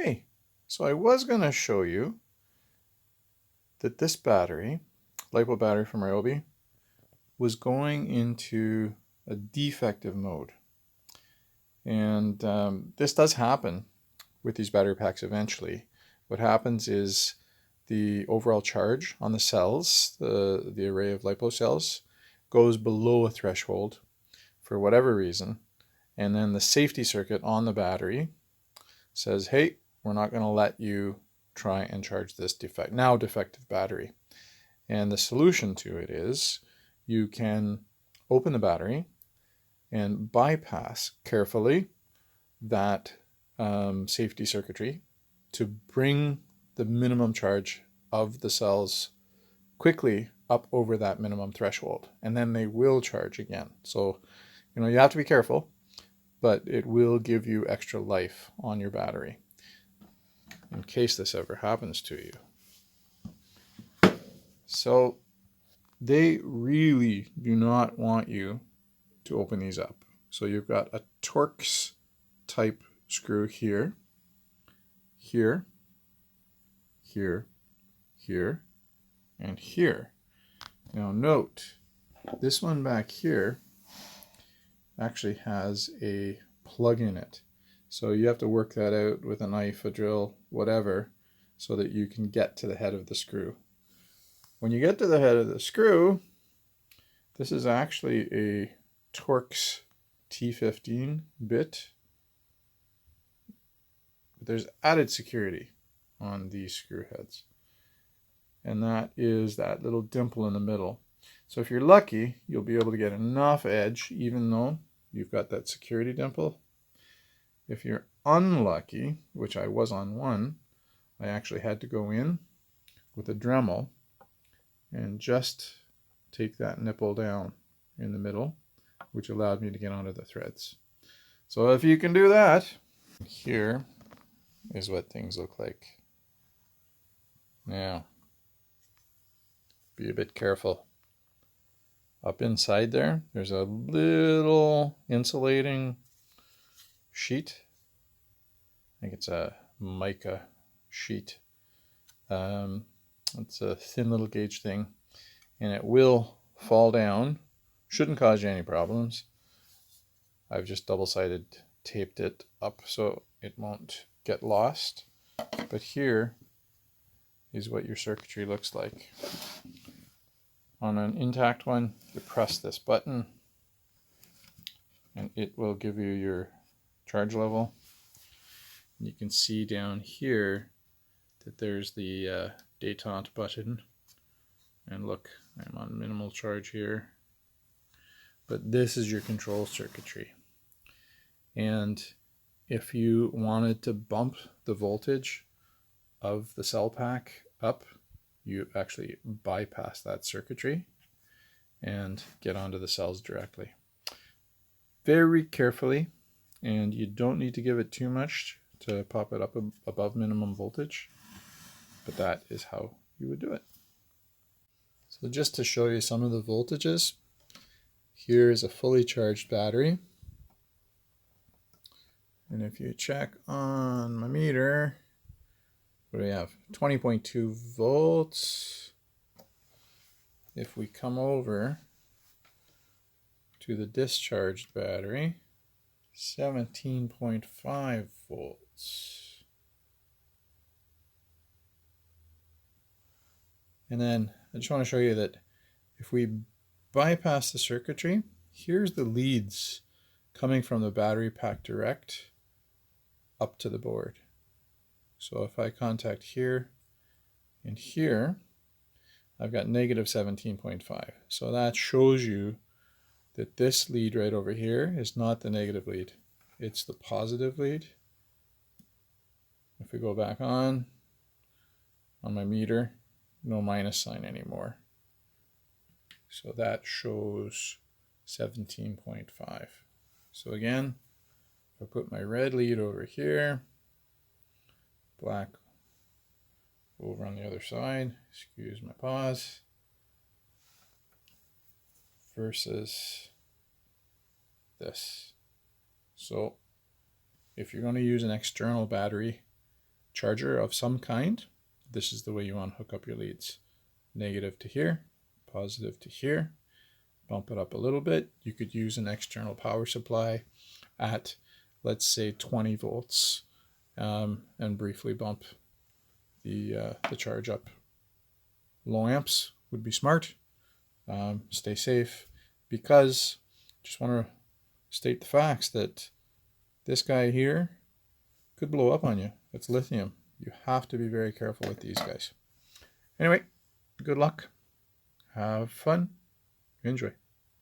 Hey, so I was going to show you that this battery, LiPo battery from Ryobi, was going into a defective mode. And this does happen with these battery packs eventually. What happens is the overall charge on the cells, the array of LiPo cells, goes below a threshold for whatever reason. And then the safety circuit on the battery says, hey, we're not going to let you try and charge this defective battery. And the solution to it is you can open the battery and bypass carefully that safety circuitry to bring the minimum charge of the cells quickly up over that minimum threshold, and then they will charge again. So, you have to be careful, but it will give you extra life on your battery in case this ever happens to you. So they really do not want you to open these up. So you've got a Torx type screw here, here, here, here, and here. Now note, this one back here actually has a plug in it. So you have to work that out with a knife, a drill, whatever, so that you can get to the head of the screw. When you get to the head of the screw, this is actually a Torx T15 bit. But there's added security on these screw heads. And that is that little dimple in the middle. So if you're lucky, you'll be able to get enough edge, even though you've got that security dimple. If you're unlucky, which I was on one, I actually had to go in with a Dremel and just take that nipple down in the middle, which allowed me to get onto the threads. So if you can do that, here is what things look like. Now, be a bit careful. Up inside there's a little insulating sheet. I think it's a mica sheet. It's a thin little gauge thing, and it will fall down. Shouldn't cause you any problems. I've just double-sided taped it up so it won't get lost. But here is what your circuitry looks like. On an intact one, you press this button and it will give you your charge level. And you can see down here that there's the detente button. And look, I'm on minimal charge here. But this is your control circuitry. And if you wanted to bump the voltage of the cell pack up, you actually bypass that circuitry and get onto the cells directly. Very carefully, and you don't need to give it too much to pop it up above minimum voltage, but that is how you would do it. So just to show you some of the voltages, here is a fully charged battery. And if you check on my meter, what do we have? 20.2 volts. If we come over to the discharged battery, 17.5 volts. And then I just want to show you that if we bypass the circuitry, here's the leads coming from the battery pack direct up to the board. So if I contact here and here, I've got negative 17.5. So that shows you that this lead right over here is not the negative lead. It's the positive lead. If we go back on my meter, no minus sign anymore. So that shows 17.5. So again, if I put my red lead over here, black over on the other side, excuse my pause, versus this. So if you're going to use an external battery charger of some kind, this is the way you want to hook up your leads. Negative to here, positive to here. Bump it up a little bit. You could use an external power supply at, let's say, 20 volts, and briefly bump the charge up. Low amps would be smart. Stay safe, because just want to state the facts that this guy here could blow up on you. It's lithium. You have to be very careful with these guys. Anyway, good luck. Have fun. Enjoy.